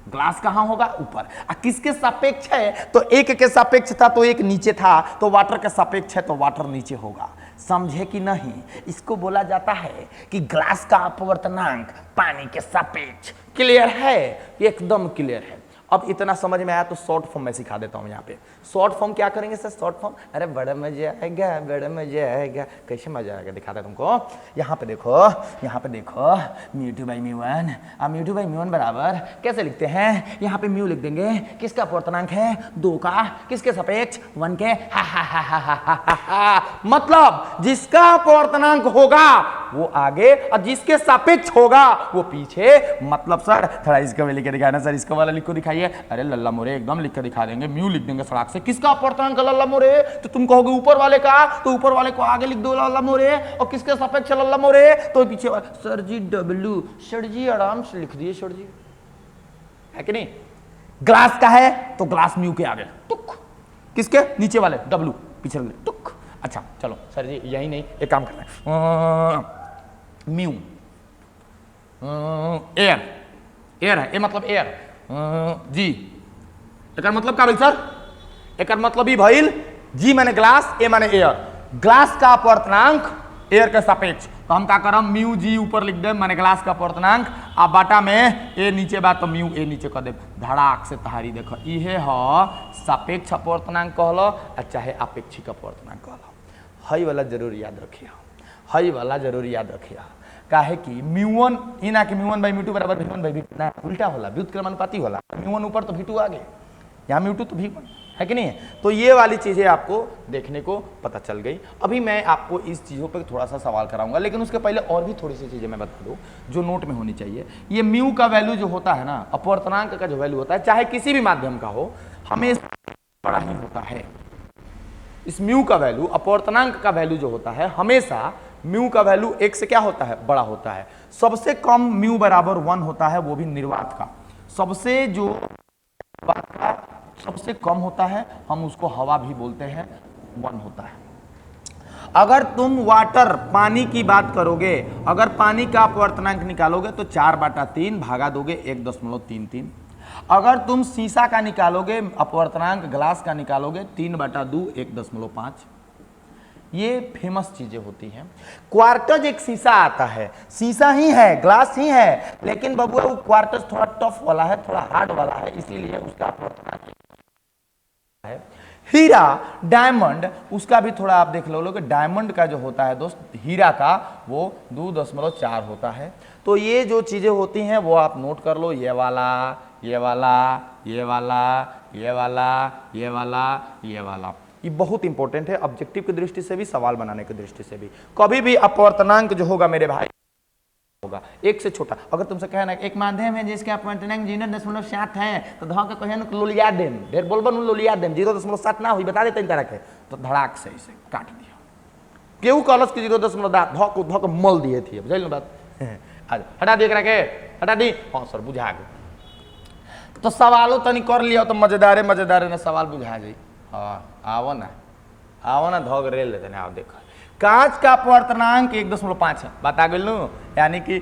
ग्लास कहां होगा? ऊपर। किसके सापेक्ष है? तो 1 के सापेक्ष था तो 1 नीचे था, तो वाटर के सापेक्ष है तो वाटर नीचे होगा। समझे कि नहीं? इसको बोला जाता है कि ग्लास का अपवर्तनांक पानी के सापेक्ष। क्लियर है? एकदम क्लियर है। अब इतना समझ में आया तो शॉर्ट फॉर्म में सिखा देता हूं। यहाँ पे शॉर्ट फॉर्म क्या करेंगे सर? शॉर्ट फॉर्म, अरे बड़ा मजा आएगा, बड़ा मजा आएगा। कैसे मजा आएगा दिखाता तुमको। यहाँ पे देखो, यहाँ पे देखो, μ2 बाई μ1, अब μ2 बाई μ1 बराबर कैसे लिखते हैं? यहाँ पे म्यू लिख देंगे। किसका अपवर्तनांक है? 2 का। किसके सापेक्ष? 1 के। मतलब जिसका अपवर्तनांक होगा वो आगे और जिसके सापेक्ष होगा वो पीछे। मतलब सर थोड़ा इसका भी लिख के दिखाना सर, इसका वाला लिख को दिखाइए। अरे लल्ला मोरे एकदम लिख कर दिखा देंगे, म्यू लिख देंगे सड़क से। किसका अपवर्तनांक लल्ला मोरे? तो तुम कहोगे ऊपर वाले का, तो ऊपर वाले को आगे लिख दो लल्ला मोरे। और किसके सापेक्ष लल्ला मोरे? तो पीछे वाले। सर जी W, सर जी आराम से लिख दिए सर जी, है कि नहीं? ग्लास का है तो ग्लास म्यू के आगे टुक, किसके? नीचे वाले W पीछे टुक। अच्छा चलो सर जी यही नहीं, एक काम करना है, म्यू एयर, एयर है, ए मतलब एयर जी। एक मतलब का भाई सर? एक मतलब ही भाई जी माने ग्लास, ए माने एयर। ग्लास का अपवर्तनांक एयर के सापेक्ष, तो हम क्या करम? म्यू जी ऊपर लिख दे माने ग्लास का अपवर्तनांक, आ बाटा में ए नीचे बा तो म्यू ए नीचे कर दे। धड़ाक से तहारी देखो, इहे ह सापेक्ष अपवर्तनांक कहलो चाहे अपेक्षिक अपवर्तनांक कहलो। हई वाला जरूर याद रखिए, हई वाला जरूर याद रखिए। काहे कि μ1 इना के μ1 बाई μ2 बराबर v1 बाई v2 ना, उल्टा होला, व्युत्क्रमानुपाती होला। μ1 ऊपर तो v2 आगे, यहाँ μ2 तो v1, है कि नहीं? तो ये वाली चीजें आपको देखने को पता चल गई। अभी मैं आपको इस चीजों पर थोड़ा सा सवाल कराऊंगा, लेकिन उसके पहले और भी थोड़ी सी चीजें मैं बता दूं जो नोट में होनी चाहिए। ये म्यू का वैल्यू जो होता है ना, अपवर्तनांक का जो वैल्यू होता है, चाहे किसी भी माध्यम का हो, हमेशा बड़ा ही होता है। इस म्यू का वैल्यू, अपवर्तनांक का वैल्यू जो होता है, हमेशा म्यू का वैल्यू 1 से क्या होता है? बड़ा होता है। सबसे कम म्यू बराबर 1 होता है, वो भी निर्वात का। सबसे जो का सबसे कम होता है हम उसको हवा भी बोलते हैं, 1 होता है। अगर तुम वाटर पानी की बात करोगे, अगर पानी का अपवर्तनांक निकालोगे तो 4/3 भागा दोगे 1.33। अगर तुम शीशा का निकालोगे अपवर्तनांक, ग्लास का निकालोगे 3/2 1.5। ये फेमस चीजें होती हैं। क्वार्टज एक शीशा आता है, शीशा ही है, ग्लास ही है, लेकिन बबुआ वो क्वार्टज थोड़ा टफ वाला है, थोड़ा हार्ड वाला है, इसीलिए उसका अपवर्तनांक है। हीरा, डायमंड, उसका भी थोड़ा आप देख लो कि डायमंड का जो होता है दोस्त, हीरा का वो 2.4 होता है। तो ये जो चीजें होती हैं वो आप नोट कर लो, ये वाला, ये वाला, ये वाला, ये वाला, ये वाला, ये वाला, ये बहुत इंपॉर्टेंट है ऑब्जेक्टिव की दृष्टि से भी, सवाल बनाने की दृष्टि से भी। कभी भी अपवर्तनांक जो होगा मेरे भाई होगा एक से छोटा। अगर तुमसे कहना एक माध्यम है जिसके अपवर्तनांक 0.7 है तो धौ के कहिए लोलिया देम, ढेर बोलबन लोलिया देम, 0.7 ना हुई बता देते तरह के, तो धड़ाक से इसे काट दिया। केहू कलश की 0.7 धो के मल दिए थे, बुझल बात। आज हटा दिए के, हटा दी, हाँ सर बुझा गए। तो सवालों तनी कर लिया तो मजेदारे ने सवाल बुझा जाई। हाँ आवो ना धोग रेल लेते हैं। आप देखो कांच का अपवर्तनांक 1.5 है, बता गए नु, यानी कि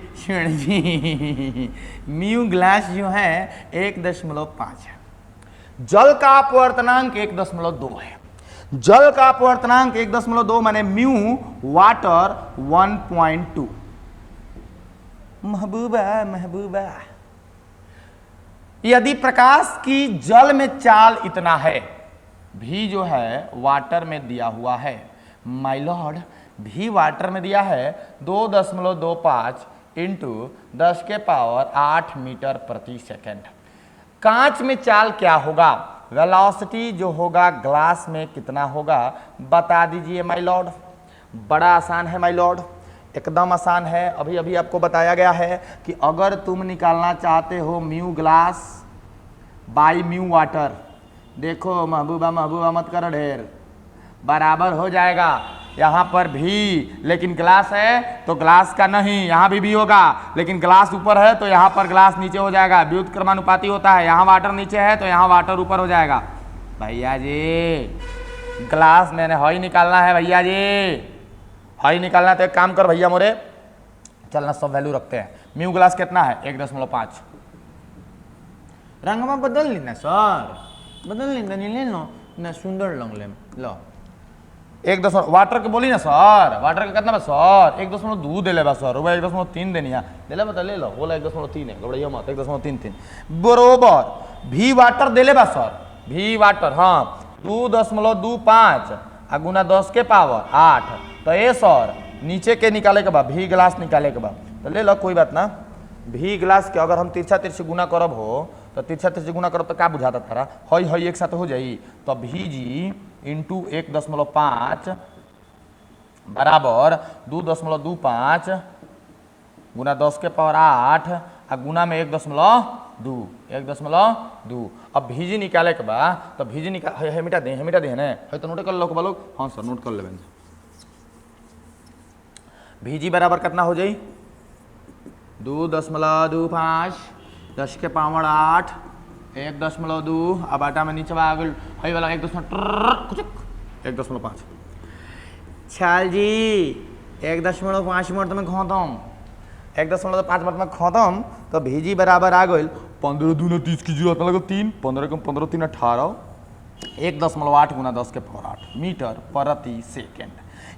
म्यू ग्लास जो है 1.5 है। जल का अपवर्तनांक 1.2 है। जल का अपवर्तनांक 1.2 माने म्यू वाटर 1.2। महबूबा यदि प्रकाश की जल में चाल इतना है, भी जो है वाटर में दिया हुआ है, माय लॉर्ड भी वाटर में दिया है 2.25 इंटू 10⁸ मीटर प्रति सेकेंड। कांच में चाल क्या होगा, वेलोसिटी जो होगा ग्लास में कितना होगा बता दीजिए माय लॉर्ड। बड़ा आसान है माय लॉर्ड, एकदम आसान है। अभी अभी आपको बताया गया है कि अगर तुम निकालना चाहते हो mu glass by mu water, देखो महबूबा मत करो ढेर, बराबर हो जाएगा यहाँ पर भी, लेकिन ग्लास है तो ग्लास का नहीं, यहाँ भी होगा, लेकिन ग्लास ऊपर है तो यहाँ पर ग्लास नीचे हो जाएगा। व्युत्क्रमानुपाती होता है, यहाँ वाटर नीचे है तो यहाँ वाटर ऊपर हो जाएगा। भैया जी ग्लास मैंने हई निकालना है, भैया जी हई निकालना, तो एक काम कर भैया मोरे, चलना सब वैल्यू रखते हैं। म्यू ग्लास कितना है 1.5। रंग में बदल लेना सर, बदल लेना ना, सुंदर रंग ले लो। 1 वाटर के बोली ना सर, वाटर का कितना बा सर 1.2 दे ले बा सर, 1.3 देनी है, दे ले बता ले लो, बोला 1.3 है, घबराइए मत, 1.33 बरोबर। भी वाटर दे ले बा सर, भी वाटर हाँ 2.25 गुना 10⁸ तो ये सर नीचे के निकाले के बाद भी ग्लास निकाले के बाद तो ले लो, कोई बात ना। भी ग्लास के अगर हम तिरछा गुना करब हो तो तिरछा गुना करब तो क्या बुझाता तारा, हई एक साथ हो जाई, तो भी जी इंटू 1.5 बराबर 2.25 गुना 10⁸ गुना में 1.2। अब भीजी निकाले के बाद तो भीजी निकाल मिटा दे ने, तो नोट कर लो लोग, हाँ सर नोट कर ले। भीजी बराबर कितना हो जाई 2.25 10⁸ 1.2। अब आटा में नीचे आ गई हई वाला 1.5 छाल जी 1.5 मिनट में खत्म, 1.5 मिनट में खत्म। तो भीजी बराबर आ गई 15 दूना 30 की जरूरत लगे 3, 15 कम 15 3 18 1.8 गुना 10⁸ मीटर प्रति सेकेंड।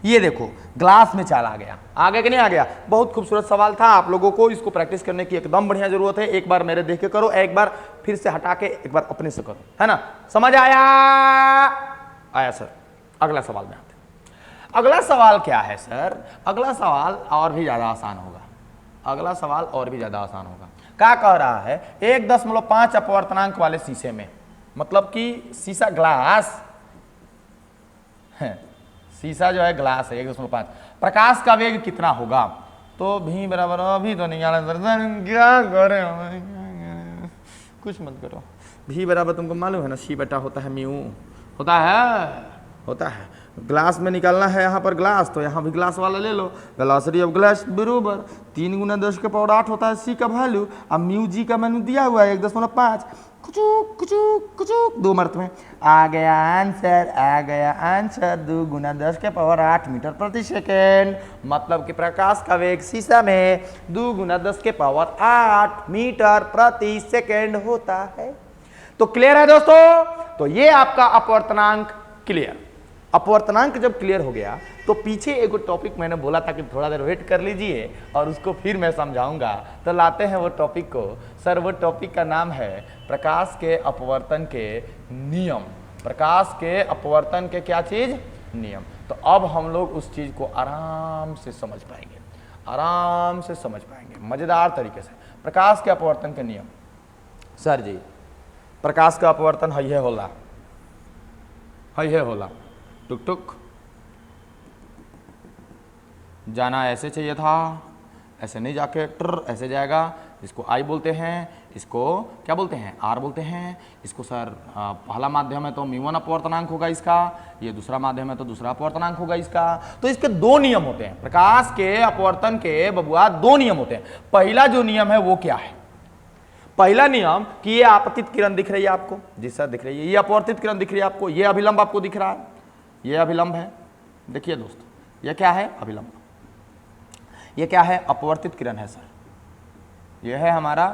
ये देखो ग्लास में चाल आ गया, आगे कि नहीं आ गया। बहुत खूबसूरत सवाल था, आप लोगों को इसको प्रैक्टिस करने की एकदम बढ़िया जरूरत है। एक बार मेरे देख के करो, एक बार फिर से हटा के एक बार अपने से करो, है ना। समझ आया सर। अगला सवाल में आते हैं। अगला सवाल क्या है सर, अगला सवाल और भी ज्यादा आसान होगा, अगला सवाल और भी ज्यादा आसान होगा। क्या कह रहा है 1.5 अपवर्तनांक वाले शीशे में, मतलब कि शीशा ग्लास है, शीशा जो है ग्लास है 1.5, प्रकाश का वेग कितना होगा। तो भी बराबर अभी तो नहीं आना, क्या करें कुछ मत करो। भी बराबर तुमको मालूम है ना, सी बटा होता है म्यू, होता है। ग्लास में निकालना है यहाँ पर ग्लास, तो यहाँ भी ग्लास वाला ले लो। वेलोसिटी ऑफ ग्लास बराबर 3 गुना 10⁸ होता है सी का वैल्यू। अब म्यू जी का मैंने दिया हुआ है 1.5, कुचुक कुचुक कुचुक 2 मर्त में आ गया आंसर 2 गुना 10 के पावर 8 मीटर प्रति सेकेंड। मतलब कि प्रकाश का वेग शीशा में 2 गुना 10 के पावर 8 मीटर प्रति सेकेंड होता है। तो क्लियर है दोस्तों? तो ये आपका अपवर्तनांक क्लियर। अपवर्तनांक जब क्लियर हो गया तो पीछे एक टॉपिक मैंने बोला था कि थोड़ा देर वेट कर लीजिए और उसको फिर मैं समझाऊंगा। तो लाते हैं वो टॉपिक को। सर वो टॉपिक का नाम है प्रकाश के अपवर्तन के नियम। प्रकाश के अपवर्तन के क्या चीज? नियम। तो अब हम लोग उस चीज को आराम से समझ पाएंगे, आराम से समझ पाएंगे मजेदार तरीके से। प्रकाश के अपवर्तन के नियम। सर जी प्रकाश का अपवर्तन है होला, है होला, टुक टुक जाना ऐसे चाहिए था, ऐसे नहीं जाके ट्र ऐसे जाएगा। इसको आई बोलते हैं, इसको क्या बोलते हैं? आर बोलते हैं। इसको सर पहला माध्यम है तो म्यू1 अपवर्तनांक होगा इसका, ये दूसरा माध्यम है तो दूसरा अपवर्तनांक होगा इसका। तो इसके 2 नियम होते हैं। प्रकाश के अपवर्तन के बबुआ 2 नियम होते हैं। पहला जो नियम है वो क्या है? पहला नियम कि ये आपतित किरण दिख रही है आपको, जी सर दिख रही है। ये अपवर्तित किरण दिख रही है आपको, ये अभिलंब आपको दिख रहा है, ये अभिलंब है। देखिए दोस्तों ये क्या है? अभिलंब। ये क्या है? अपवर्तित किरण है सर। ये है हमारा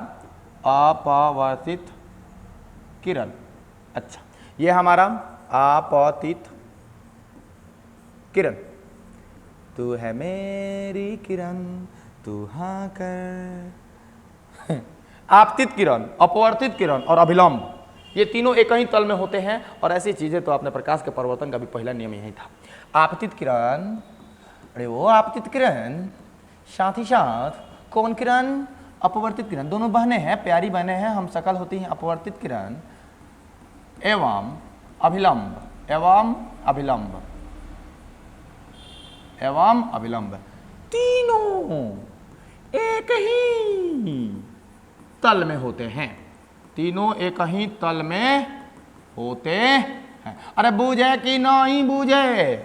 अपवर्तित किरण। अच्छा ये हमारा आपतित किरण। तू है मेरी किरण तू हाँ कर। आपतित किरण, अपवर्तित किरण और अभिलंब ये तीनों एक ही तल में होते हैं। और ऐसी चीजें तो आपने प्रकाश के परिवर्तन का भी पहला नियम यही था। आपतित किरण, अरे वो आपतित किरण, साथ ही साथ कौन किरण? अपवर्तित किरण। दोनों बहनें हैं, प्यारी बहनें हैं, हम शकल होती हैं। अपवर्तित किरण एवं अभिलंब, एवं अभिलंब, एवं अभिलंब तीनों एक ही तल में होते हैं। तीनों एक ही तल में होते हैं। अरे बूझे कि नहीं बूझे?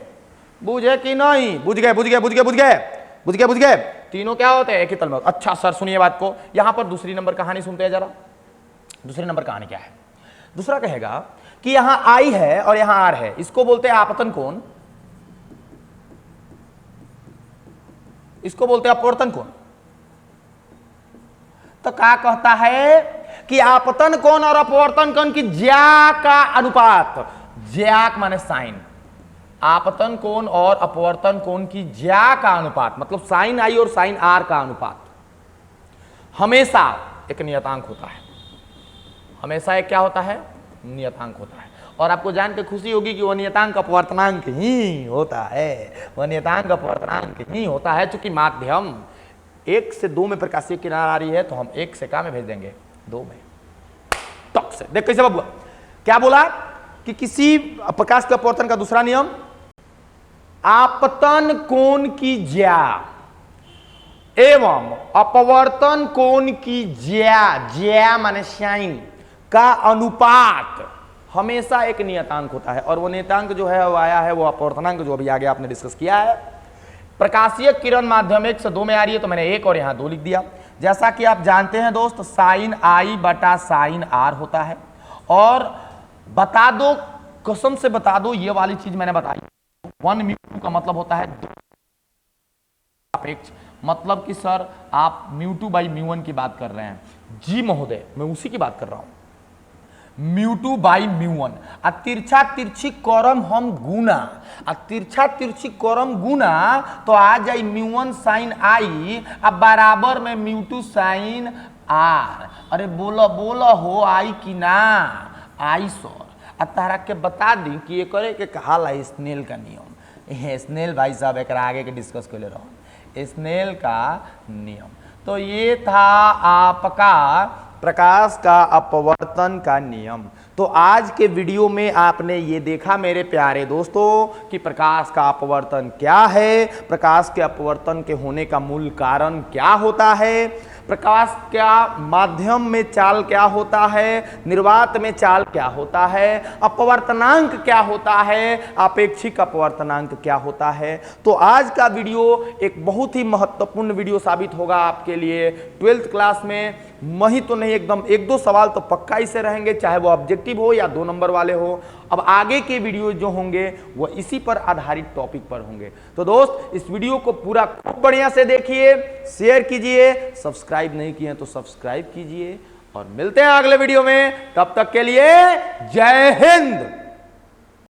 बूझे कि नहीं? बुझ गए बुझ गए बुझ गए बुझ गए बुझ गए बुझ गए। तीनों क्या होते हैं? एक ही तल में। अच्छा सर सुनिए बात को। यहां पर दूसरी नंबर कहानी सुनते हैं जरा। दूसरी नंबर कहानी क्या है? दूसरा कहेगा कि यहां आई है और यहां आर है, इसको बोलते हैं आपतन कोण, इसको बोलते हैं अपवर्तन कोण। तो क्या कहता है कि आपतन कोण और अपवर्तन कोण की ज्या का अनुपात, ज्या माने साइन, आपतन कोण और अपवर्तन कोण की ज्या का अनुपात मतलब साइन आई और साइन आर का अनुपात हमेशा एक नियतांक होता है। हमेशा एक क्या होता है? नियतांक होता है। और आपको जान के खुशी होगी कि वह नियतांक अपवर्तनांक ही होता है, वह नियतांक अपवर्तनांक ही होता है। चूंकि माध्यम 1 से 2 में प्रकाशीय किरण आ रही है तो हम 1 से क्या में भेज देंगे? 2 में। टॉक से देख कैसे बबुआ क्या बोला कि किसी प्रकाश के अपवर्तन का दूसरा नियम, आपतन कोण की ज्या एवं अपवर्तन कोण की ज्या, ज्या माने साइन का अनुपात हमेशा एक नियतांक होता है। और वो नियतांक जो है वो आया है, वो अपवर्तनांक जो अभी आगे आपने डिस्कस किया है। प्रकाशीय किरण माध्यम 1 से 2 में आ रही है तो मैंने 1 और यहां 2 लिख दिया। जैसा कि आप जानते हैं दोस्त साइन आई बटा साइन आर होता है। और बता दो, कसम से बता दो, ये वाली चीज मैंने बताई, 1 म्यू का मतलब होता है सापेक्ष। मतलब कि सर आप म्यू2 बाई म्यू1 की बात कर रहे हैं। जी महोदय मैं उसी की बात कर रहा हूं, म्यू2 बाई म्यू1। तिरछा तिरछी कोरम हम गुना, तिरछा तिरछी कोरम गुना तो आ जाए म्यू1 साइन आई अब बराबर में म्यू2 साइन आर। अरे बोलो बोलो हो आई कि ना आई सर। तारा के बता दी कि ये करे के कहाला स्नेल का नियम। स्नेल भाई साहब एक आगे के डिस्कस कर ले रहा हूं, स्नेल का नियम। तो ये था आपका प्रकाश का अपवर्तन का नियम। तो आज के वीडियो में आपने ये देखा मेरे प्यारे दोस्तों कि प्रकाश का अपवर्तन क्या है, प्रकाश के अपवर्तन के होने का मूल कारण क्या होता है, प्रकाश क्या माध्यम में चाल क्या होता है, निर्वात में चाल क्या होता है, अपवर्तनांक क्या होता है, आपेक्षिक अपवर्तनांक क्या होता है। तो आज का वीडियो एक बहुत ही महत्वपूर्ण वीडियो साबित होगा आपके लिए। 12th क्लास में वही तो नहीं, एकदम 1-2 सवाल तो पक्का ही से रहेंगे, चाहे वो ऑब्जेक्टिव हो या 2 नंबर वाले हो। अब आगे के वीडियो जो होंगे वो इसी पर आधारित टॉपिक पर होंगे। तो दोस्त इस वीडियो को पूरा खूब बढ़िया से देखिए, शेयर कीजिए, सब्सक्राइब नहीं किए तो सब्सक्राइब कीजिए और मिलते हैं अगले वीडियो में। तब तक के लिए जय हिंद।